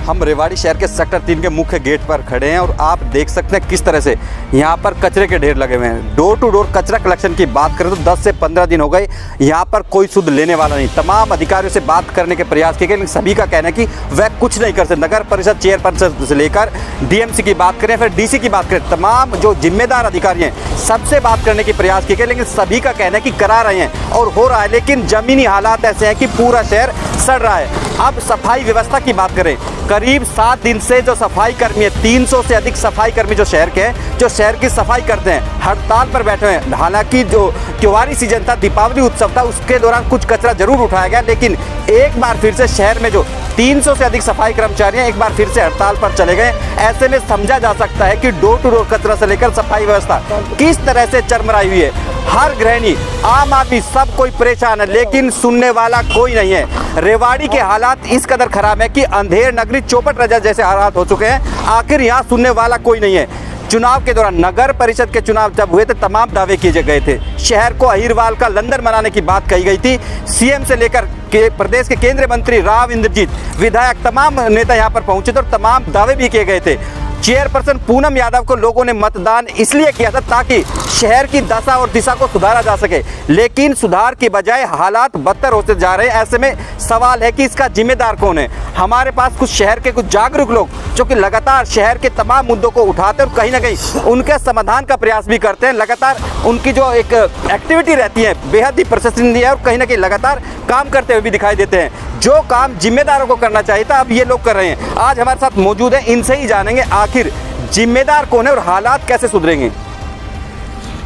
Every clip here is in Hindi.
हम रेवाड़ी शहर के सेक्टर 3 के मुख्य गेट पर खड़े हैं और आप देख सकते हैं किस तरह से यहाँ पर कचरे के ढेर लगे हुए हैं। डोर टू डोर कचरा कलेक्शन की बात करें तो 10 से 15 दिन हो गए, यहाँ पर कोई शुद्ध लेने वाला नहीं। तमाम अधिकारियों से बात करने के प्रयास किए गए, लेकिन सभी का कहना है कि वह कुछ नहीं कर सकते। नगर परिषद चेयरपर्सन से लेकर डीएमसी की बात करें, फिर डीसी की बात करें, तमाम जो जिम्मेदार अधिकारी हैं सबसे बात करने की प्रयास किए गए, लेकिन सभी का कहना है कि करा रहे हैं और हो रहा है, लेकिन जमीनी हालात ऐसे हैं कि पूरा शहर सड़ रहा है। अब सफाई व्यवस्था की बात करें, करीब 7 दिन से जो सफाई कर्मी है, 300 से अधिक सफाई कर्मी जो शहर के हैं, जो शहर की सफाई करते हैं, हड़ताल पर बैठे हैं। हालांकि जो त्योहारी सीजन था, दीपावली उत्सव था, उसके दौरान कुछ कचरा जरूर उठाया गया, लेकिन एक बार फिर से शहर में जो 300 से अधिक सफाई कर्मचारी हैं, एक बार फिर से हड़ताल पर चले गए। ऐसे में समझा जा सकता है कि डोर टू डोर कचरा से लेकर सफाई व्यवस्था किस तरह से चरमराई हुई है। हर गृहिणी, आम आदमी, सब कोई परेशान है, लेकिन सुनने वाला कोई नहीं है। रेवाड़ी के हालात इस कदर खराब है कि अंधेर नगरी चौपट राजा जैसे हालात हो चुके हैं। आखिर यहाँ सुनने वाला कोई नहीं है। चुनाव के दौरान, नगर परिषद के चुनाव जब हुए थे, तमाम दावे किए गए थे। शहर को अहिरवाल का लंदन बनाने की बात कही गई थी। सीएम से लेकर के प्रदेश के केंद्रीय मंत्री राव इंद्रजीत, विधायक, तमाम नेता यहाँ पर पहुंचे थे और तमाम दावे भी किए गए थे। चेयरपर्सन पूनम यादव को लोगों ने मतदान इसलिए किया था ताकि शहर की दशा और दिशा को सुधारा जा सके, लेकिन सुधार की बजाय हालात बदतर होते जा रहे हैं। ऐसे में सवाल है कि इसका जिम्मेदार कौन है। हमारे पास कुछ शहर के कुछ जागरूक लोग जो कि लगातार शहर के तमाम मुद्दों को उठाते हैं और कहीं ना कहीं उनके समाधान का प्रयास भी करते हैं। लगातार उनकी जो एक एक्टिविटी रहती है बेहद ही प्रशंसनीय है और कहीं ना कहीं लगातार काम करते हुए भी दिखाई देते हैं। जो काम जिम्मेदारों को करना चाहिए था, अब ये लोग कर रहे हैं। आज हमारे साथ मौजूद है, इनसे ही जानेंगे आखिर जिम्मेदार कौन है और हालात कैसे सुधरेंगे।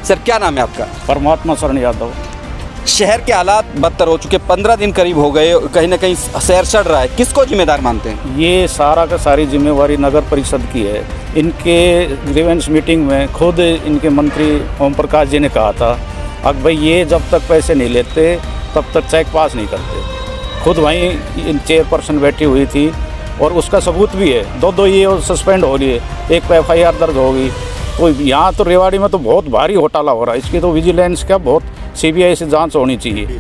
सर, क्या नाम है आपका? परमात्मा शरण यादव। शहर के हालात बदतर हो चुके, 15 दिन करीब हो गए, कहीं ना कहीं शहर सड़ रहा है। किसको जिम्मेदार मानते हैं? ये सारा का सारी जिम्मेवारी नगर परिषद की है। इनके ग्रीवेंस मीटिंग में खुद इनके मंत्री ओम प्रकाश जी ने कहा था, अब भाई ये जब तक पैसे नहीं लेते तब तक चेक पास नहीं करते। खुद वहीं चेयरपर्सन बैठी हुई थी और उसका सबूत भी है। दो ये सस्पेंड हो रही है, एक पे FIR दर्ज होगी। तो यहाँ तो रेवाड़ी में तो बहुत भारी घोटाला हो रहा है। इसकी तो विजिलेंस का बहुत CBI से जांच होनी चाहिए।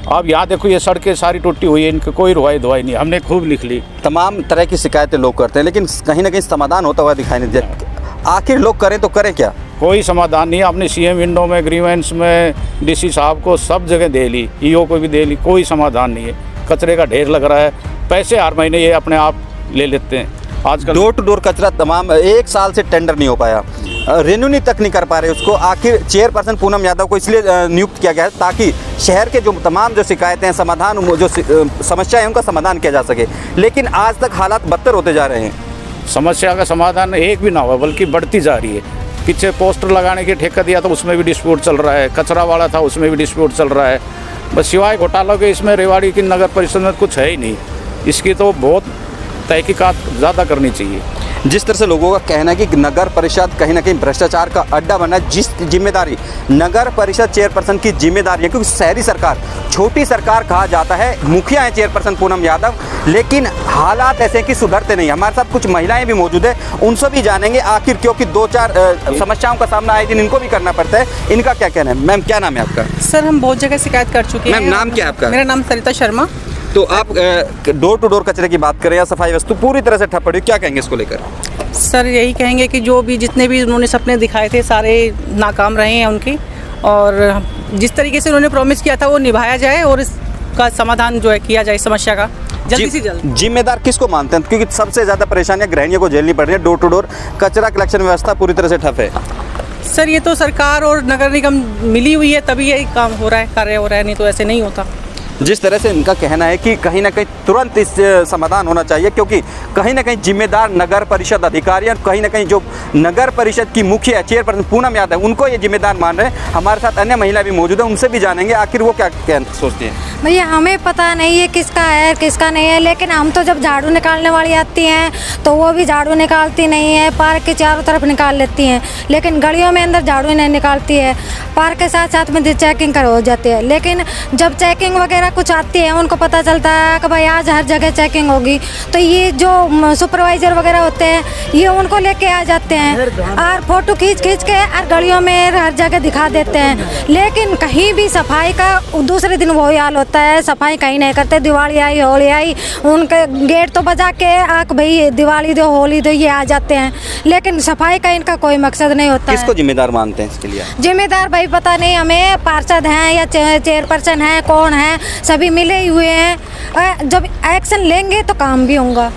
अब यहाँ देखो, ये सड़कें सारी टूटी हुई है, इनकी कोई रुआई धुआई नहीं। हमने खूब लिख ली। तमाम तरह की शिकायतें लोग करते हैं, लेकिन कहीं ना कहीं समाधान होता हुआ दिखाई नहीं देता। आखिर लोग करें तो करें क्या? कोई समाधान नहीं है। आपने CM विंडो में, ग्रीवेंस में, DC साहब को सब जगह दे ली, EO को भी दे ली, कोई समाधान नहीं है। कचरे का ढेर लग रहा है, पैसे हर महीने ये अपने आप ले लेते हैं। आजकल डोर टू डोर कचरा तमाम 1 साल से टेंडर नहीं हो पाया, रेन्यू तक नहीं कर पा रहे उसको। आखिर चेयरपर्सन पूनम यादव को इसलिए नियुक्त किया गया है ताकि शहर के जो तमाम जो शिकायतें हैं, समाधान, जो समस्या है, उनका समाधान किया जा सके, लेकिन आज तक हालात बदतर होते जा रहे हैं। समस्या का समाधान एक भी ना हुआ, बल्कि बढ़ती जा रही है। पीछे पोस्टर लगाने की ठेका दिया था, उसमें भी डिस्प्यूट चल रहा है। कचरा वाला था, उसमें भी डिस्प्यूट चल रहा है। बस सिवाय घोटालों के इसमें रेवाड़ी की नगर परिषद में कुछ है ही नहीं। इसकी तो बहुत तहकीकात ज़्यादा करनी चाहिए। जिस तरह से लोगों का कहना है कि नगर परिषद कहीं ना कहीं भ्रष्टाचार का अड्डा बना है, जिस जिम्मेदारी नगर परिषद चेयरपर्सन की जिम्मेदारी है, क्योंकि शहरी सरकार, छोटी सरकार कहा जाता है, मुखिया है चेयरपर्सन पूनम यादव, लेकिन हालात ऐसे हैं कि सुधरते नहीं। हमारे साथ कुछ महिलाएं भी मौजूद है, उनसे भी जानेंगे आखिर, क्योंकि 2-4 समस्याओं का सामना आए दिन इनको भी करना पड़ता है। इनका क्या कहना है? मैम, क्या नाम है आपका? सर, हम बहुत जगह शिकायत कर चुके हैं। मैम, नाम क्या है आपका? मेरा नाम सरिता शर्मा। तो आप डोर टू डोर कचरे की बात करें या सफाई वस्तु पूरी तरह से ठप पड़ी, क्या कहेंगे इसको लेकर? सर, यही कहेंगे कि जो भी जितने भी उन्होंने सपने दिखाए थे सारे नाकाम रहे हैं उनके, और जिस तरीके से उन्होंने प्रॉमिस किया था वो निभाया जाए और इसका समाधान जो है किया जाए समस्या का जल्दी से जल्द। जिम्मेदार किसको मानते हैं? क्योंकि सबसे ज़्यादा परेशानियां गृहिणियों को झेलनी पड़ रही है। डोर टू डोर कचरा कलेक्शन व्यवस्था पूरी तरह से ठप है। सर, ये तो सरकार और नगर निगम मिली हुई है तभी यही काम हो रहा है, कार्य हो रहा है, नहीं तो ऐसे नहीं होता। जिस तरह से इनका कहना है कि कहीं ना कहीं तुरंत इस समाधान होना चाहिए, क्योंकि कहीं ना कहीं जिम्मेदार नगर परिषद अधिकारी, कहीं ना कहीं जो नगर परिषद की मुखिया चेयरपर्सन पूनम यादव, उनको ये जिम्मेदार मान रहे हैं। हमारे साथ अन्य महिला भी मौजूद है, उनसे भी जानेंगे आखिर वो क्या सोचती हैं। भैया, हमें पता नहीं है किसका है किसका नहीं है, लेकिन हम तो जब झाड़ू निकालने वाली आती हैं तो वो भी झाड़ू निकालती नहीं है, पार्क के चारों तरफ निकाल लेती हैं, लेकिन गलियों में अंदर झाड़ू नहीं निकालती है। पार्क के साथ साथ में चेकिंग हो जाती है, लेकिन जब चेकिंग वगैरह कुछ आती है, उनको पता चलता है कि भाई आज हर जगह चेकिंग होगी, तो ये जो सुपरवाइजर वगैरह होते हैं ये उनको लेके आ जाते हैं और फोटो खींच के और गलियों में हर जगह दिखा देते हैं, लेकिन कहीं भी सफाई का दूसरे दिन वही हाल होता है। होता है, सफाई कहीं नहीं करते। दिवाली आई, होली आई, उनके गेट तो बजा के आक भाई दिवाली दो, होली दो, ये आ जाते हैं, लेकिन सफाई का इनका कोई मकसद नहीं होता है। किसको जिम्मेदार मानते हैं इसके लिए? जिम्मेदार भाई पता नहीं, हमें पार्षद हैं या चेयरपर्सन है, कौन है, सभी मिले हुए हैं। जब एक्शन लेंगे तो काम भी होगा।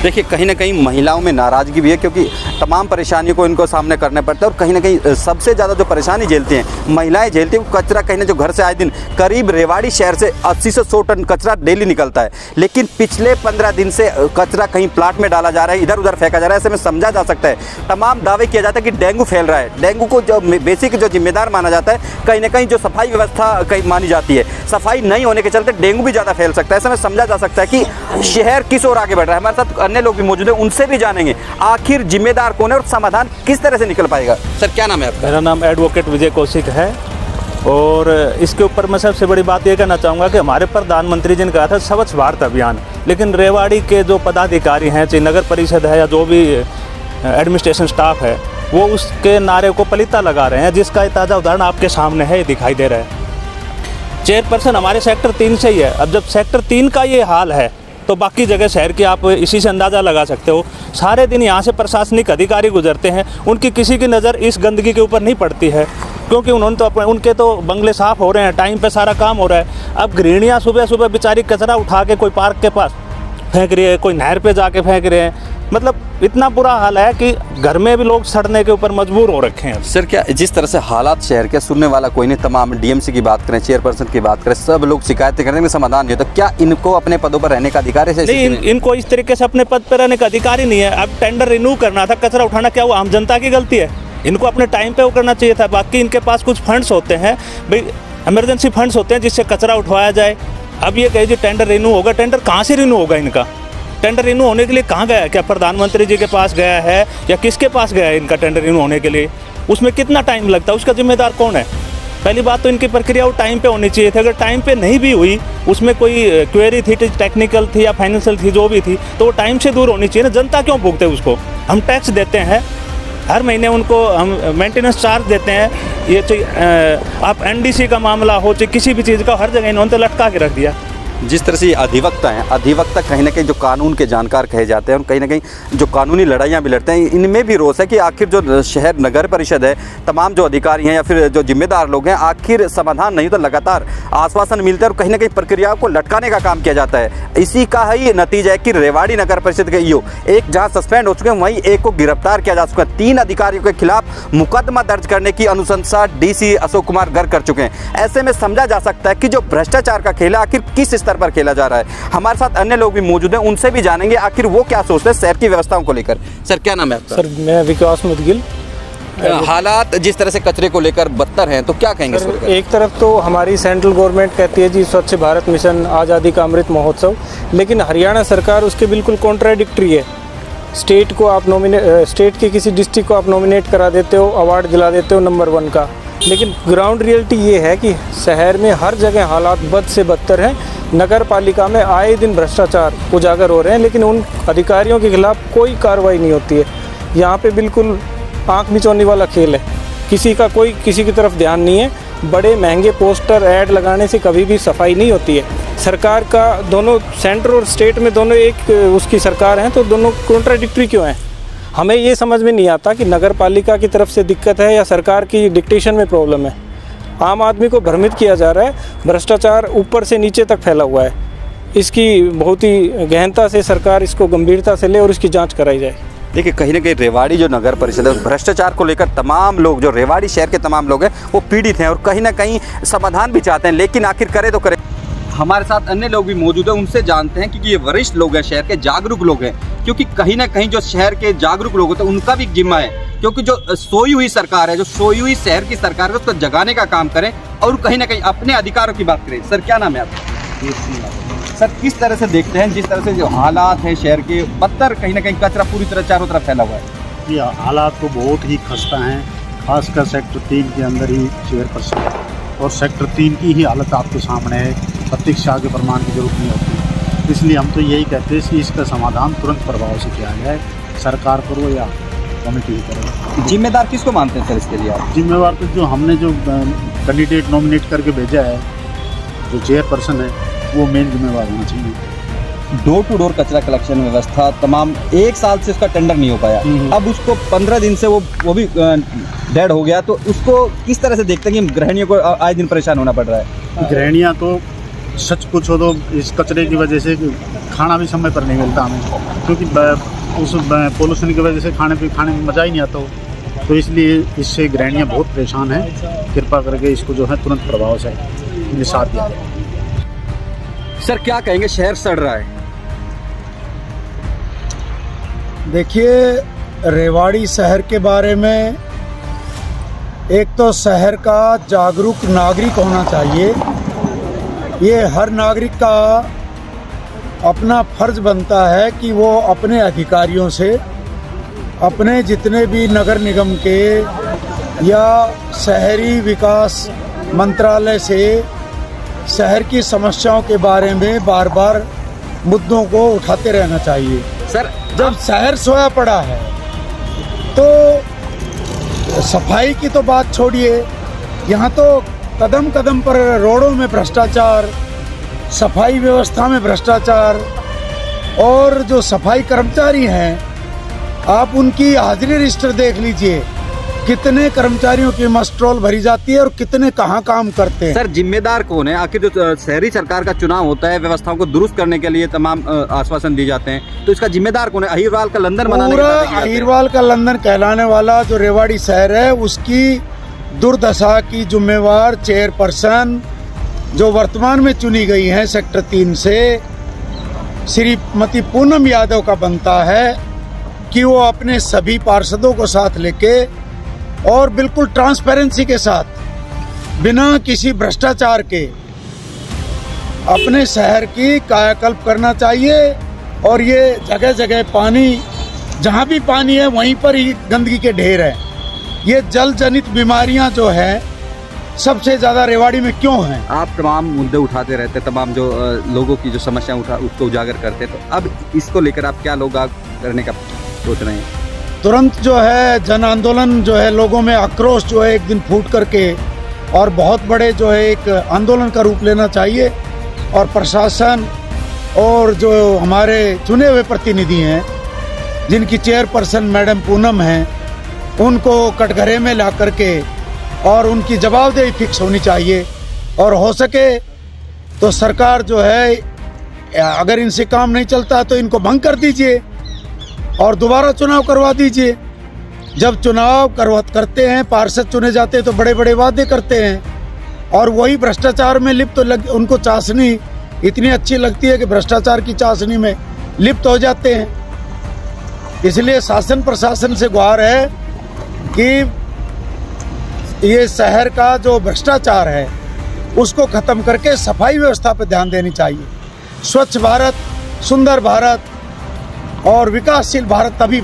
देखिए कहीं ना कहीं महिलाओं में नाराज़गी भी है, क्योंकि तमाम परेशानियों को इनको सामने करने पड़ता है और कहीं ना कहीं सबसे ज़्यादा जो परेशानी झेलती हैं महिलाएं झेलती हैं, वो कचरा कहीं ना, जो घर से आए दिन करीब रेवाड़ी शहर से 80 से 100 टन कचरा डेली निकलता है, लेकिन पिछले 15 दिन से कचरा कहीं प्लाट में डाला जा रहा है, इधर उधर फेंका जा रहा है। ऐसे में समझा जा सकता है, तमाम दावे किया जाता है कि डेंगू फैल रहा है। डेंगू को जो बेसिक जो जिम्मेदार माना जाता है, कहीं ना कहीं जो सफाई व्यवस्था कहीं मानी जाती है, सफाई नहीं होने के चलते डेंगू भी ज़्यादा फैल सकता है। ऐसे में समझा जा सकता है कि शहर किस ओर आगे बढ़ रहा है। हमारे साथ अन्य लोग भी मौजूद हैं, उनसे भी जानेंगे आखिर जिम्मेदार कौन है और समाधान किस तरह से निकल पाएगा। सर क्या नाम है आपका? मेरा नाम एडवोकेट विजय कौशिक है। और इसके ऊपर मैं सबसे बड़ी बात ये कहना चाहूँगा कि हमारे प्रधानमंत्री जी ने कहा था स्वच्छ भारत अभियान, लेकिन रेवाड़ी के जो पदाधिकारी हैं, चाहे नगर परिषद है या जो भी एडमिनिस्ट्रेशन स्टाफ है, वो उसके नारे को पलीता लगा रहे हैं, जिसका एक ताज़ा उदाहरण आपके सामने है, ये दिखाई दे रहा है। चेयरपर्सन हमारे सेक्टर 3 से ही है। अब जब सेक्टर 3 का ये हाल है तो बाकी जगह शहर की आप इसी से अंदाज़ा लगा सकते हो। सारे दिन यहाँ से प्रशासनिक अधिकारी गुजरते हैं, उनकी किसी की नज़र इस गंदगी के ऊपर नहीं पड़ती है, क्योंकि उन्होंने तो अपने उनके तो बंगले साफ़ हो रहे हैं, टाइम पे सारा काम हो रहा है। अब गृहिणियाँ सुबह सुबह बेचारी कचरा उठा के कोई पार्क के पास फेंक रही है, कोई नहर पे जाके फेंक रहे हैं। मतलब इतना बुरा हाल है कि घर में भी लोग सड़ने के ऊपर मजबूर हो रखे हैं। सर क्या जिस तरह से हालात शहर के, सुनने वाला कोई नहीं, तमाम डीएमसी की बात करें, चेयरपर्सन की बात करें, सब लोग शिकायतें करने में समाधान नहीं होता। क्या इनको अपने पदों पर रहने का अधिकार है? नहीं, इनको इस तरीके से अपने पद पर रहने का अधिकार ही नहीं है। अब टेंडर रिन्यू करना था, कचरा उठाना क्या वो आम जनता की गलती है? इनको अपने टाइम पे वो करना चाहिए था। बाकी इनके पास कुछ फंड्स होते हैं भाई, इमरजेंसी फंड्स होते हैं जिससे कचरा उठवाया जाए। अब ये कहे जी टेंडर रिन्यू होगा, टेंडर कहाँ से रिन्यू होगा? इनका टेंडर रिन्यू होने के लिए कहाँ गया है? क्या प्रधानमंत्री जी के पास गया है या किसके पास गया है इनका टेंडर रिन्यू होने के लिए? उसमें कितना टाइम लगता है? उसका जिम्मेदार कौन है? पहली बात तो इनकी प्रक्रिया वो टाइम पे होनी चाहिए थी। अगर टाइम पे नहीं भी हुई, उसमें कोई क्वेरी थी, टेक्निकल थी या फाइनेंशियल थी, जो भी थी, तो वो टाइम से दूर होनी चाहिए ना। जनता क्यों भुगते उसको? हम टैक्स देते हैं हर महीने, उनको हम मेंटेनेंस चार्ज देते हैं। ये चाहिए आप एनडीसी का मामला हो, चाहे किसी भी चीज़ का, हर जगह इन्होंने तो लटका के रख दिया। जिस तरह से अधिवक्ता हैं, अधिवक्ता कहीं ना कहीं जो कानून के जानकार कहे जाते हैं और कहीं ना कहीं जो कानूनी लड़ाइयाँ भी लड़ते हैं, इनमें भी रोष है कि आखिर जो शहर नगर परिषद है, तमाम जो अधिकारी हैं या फिर जो जिम्मेदार लोग हैं, आखिर समाधान नहीं होता। लगातार आश्वासन मिलता है और कहीं ना कहीं प्रक्रियाओं को लटकाने का काम किया जाता है। इसी का ही नतीजा है कि रेवाड़ी नगर परिषद के ईओ एक जहाँ सस्पेंड हो चुके हैं, वहीं एक को गिरफ्तार किया जा चुका है। 3 अधिकारियों के खिलाफ मुकदमा दर्ज करने की अनुशंसा डीसी अशोक कुमार गर्ग कर चुके हैं। ऐसे में समझा जा सकता है कि जो भ्रष्टाचार का खेल है आखिर किस स्तर पर खेला जा रहा है। हमारे साथ अन्य लोग भी मौजूद हैं, उनसे भी जानेंगे आखिर वो क्या सोचते हैं शहर की व्यवस्थाओं को लेकर। सर क्या नाम है आपका? सर मैं विकास मुदगिल। हालात जिस तरह से कचरे को लेकर बदतर हैं, तो क्या कहेंगे? सर एक तरफ तो हमारी सेंट्रल गवर्नमेंट कहती है जी स्वच्छ भारत मिशन, आज़ादी का अमृत महोत्सव, लेकिन हरियाणा सरकार उसके बिल्कुल कॉन्ट्राडिक्टरी है। स्टेट को आप स्टेट के किसी डिस्ट्रिक्ट को आप नॉमिनेट करा देते हो, अवार्ड दिला देते हो नंबर 1 का, लेकिन ग्राउंड रियलिटी ये है कि शहर में हर जगह हालात बद से बदतर हैं। नगर पालिका में आए दिन भ्रष्टाचार उजागर हो रहे हैं, लेकिन उन अधिकारियों के खिलाफ कोई कार्रवाई नहीं होती है। यहाँ पे बिल्कुल आंख मिचौनी वाला खेल है, किसी का कोई किसी की तरफ ध्यान नहीं है। बड़े महंगे पोस्टर ऐड लगाने से कभी भी सफाई नहीं होती है। सरकार का दोनों सेंटर और स्टेट में दोनों एक उसकी सरकार हैं, तो दोनों कॉन्ट्राडिक्टरी क्यों हैं? हमें ये समझ में नहीं आता कि नगर पालिका की तरफ से दिक्कत है या सरकार की डिक्टेशन में प्रॉब्लम है। आम आदमी को भ्रमित किया जा रहा है, भ्रष्टाचार ऊपर से नीचे तक फैला हुआ है। इसकी बहुत ही गहनता से सरकार इसको गंभीरता से ले और इसकी जांच कराई जाए। देखिए कहीं ना कहीं रेवाड़ी जो नगर परिषद है, भ्रष्टाचार को लेकर तमाम लोग, जो रेवाड़ी शहर के तमाम लोग हैं, वो पीड़ित हैं और कहीं ना कहीं समाधान भी चाहते हैं, लेकिन आखिर करे तो करे। हमारे साथ अन्य लोग भी मौजूद हैं, उनसे जानते हैं क्योंकि ये वरिष्ठ लोग हैं, शहर के जागरूक लोग हैं, क्योंकि कहीं ना कहीं जो शहर के जागरूक लोग होते हैं उनका भी जिम्मा है, क्योंकि जो सोई हुई सरकार है, जो सोई हुई शहर की सरकार है, उसको जगाने का काम करें और कहीं ना कहीं अपने अधिकारों की बात करें। सर क्या नाम है आपका? सर किस तरह से देखते हैं जिस तरह से जो हालात है शहर के बदतर, कहीं ना कहीं कचरा पूरी तरह चारों तरफ फैला हुआ है? ये हालात तो बहुत ही खस्ता हैं, खासकर सेक्टर 3 के अंदर ही चेयरपर्सन, और सेक्टर 3 की ही हालत आपके सामने है। प्रतीक्षा के प्रमाण की जरूरत नहीं होती, इसलिए हम तो यही कहते हैं कि इसका समाधान तुरंत प्रभाव से किया जाए, सरकार करो या कमेटी करो। जिम्मेदार किसको मानते हैं सर इसके लिए आप? जिम्मेवार तो जो हमने जो कैंडिडेट नॉमिनेट करके भेजा है जो चेयरपर्सन है वो मेन जिम्मेवार होना चाहिए। डोर टू डोर कचरा कलेक्शन व्यवस्था तमाम 1 साल से उसका टेंडर नहीं हो पाया, अब उसको 15 दिन से वो भी डेड हो गया, तो उसको किस तरह से देखते हैं कि गृहिणियों को आए दिन परेशान होना पड़ रहा है? गृहिणियाँ तो सच पूछो तो इस कचरे की वजह से खाना भी समय पर नहीं मिलता हमें, क्योंकि उस पोल्यूशन की वजह से खाने में मज़ा ही नहीं आता हो, तो इसलिए इससे गृहिणियाँ बहुत परेशान हैं। कृपा करके इसको जो है तुरंत प्रभाव से इन्हें साथ दिया जाए। सर क्या कहेंगे, शहर सड़ रहा है? देखिए, रेवाड़ी शहर के बारे में एक तो शहर का जागरूक नागरिक होना चाहिए। ये हर नागरिक का अपना फर्ज बनता है कि वो अपने अधिकारियों से, अपने जितने भी नगर निगम के या शहरी विकास मंत्रालय से शहर की समस्याओं के बारे में बार बार मुद्दों को उठाते रहना चाहिए। सर जब शहर सोया पड़ा है तो सफाई की तो बात छोड़िए, यहाँ तो कदम कदम पर रोडों में भ्रष्टाचार, सफाई व्यवस्था में भ्रष्टाचार, और जो सफाई कर्मचारी हैं आप उनकी हाजिरी रजिस्टर देख लीजिए, कितने कर्मचारियों की मस्ट्रोल भरी जाती है और कितने कहाँ काम करते हैं। सर जिम्मेदार कौन है? आखिर जो शहरी सरकार का चुनाव होता है, व्यवस्थाओं को दुरुस्त करने के लिए तमाम आश्वासन दिए जाते हैं, तो इसका जिम्मेदार कौन है? अहिरवाल का लंदन बनाने पूरा अहिरवाल का लंदन कहलाने वाला जो रेवाड़ी शहर है उसकी दुर्दशा की जिम्मेवार चेयरपर्सन जो वर्तमान में चुनी गई हैं सेक्टर 3 से, श्रीमती पूनम यादव का बनता है कि वो अपने सभी पार्षदों को साथ लेके और बिल्कुल ट्रांसपेरेंसी के साथ, बिना किसी भ्रष्टाचार के अपने शहर की कायाकल्प करना चाहिए। और ये जगह जगह पानी, जहाँ भी पानी है वहीं पर ही गंदगी के ढेर है। ये जल जनित बीमारियां जो है सबसे ज़्यादा रेवाड़ी में क्यों हैं? आप तमाम मुद्दे उठाते रहते, तमाम जो लोगों की जो समस्या उसको उजागर करते, तो अब इसको लेकर आप क्या लोग करने का सोच रहे हैं? तुरंत जो है जन आंदोलन जो है, लोगों में आक्रोश जो है एक दिन फूट करके और बहुत बड़े जो है एक आंदोलन का रूप लेना चाहिए। और प्रशासन और जो हमारे चुने हुए प्रतिनिधि हैं जिनकी चेयरपर्सन मैडम पूनम हैं, उनको कटघरे में ला करके और उनकी जवाबदेही फिक्स होनी चाहिए। और हो सके तो सरकार जो है, अगर इनसे काम नहीं चलता तो इनको भंग कर दीजिए और दोबारा चुनाव करवा दीजिए। जब चुनाव करते हैं, पार्षद चुने जाते हैं तो बड़े बड़े वादे करते हैं और वही भ्रष्टाचार में लिप्त उनको चाशनी इतनी अच्छी लगती है कि भ्रष्टाचार की चाशनी में लिप्त हो जाते हैं। इसलिए शासन प्रशासन से गुहार है कि ये शहर का जो भ्रष्टाचार है उसको खत्म करके सफाई व्यवस्था पर ध्यान देनी चाहिए। स्वच्छ भारत, सुंदर भारत और विकासशील भारत तभी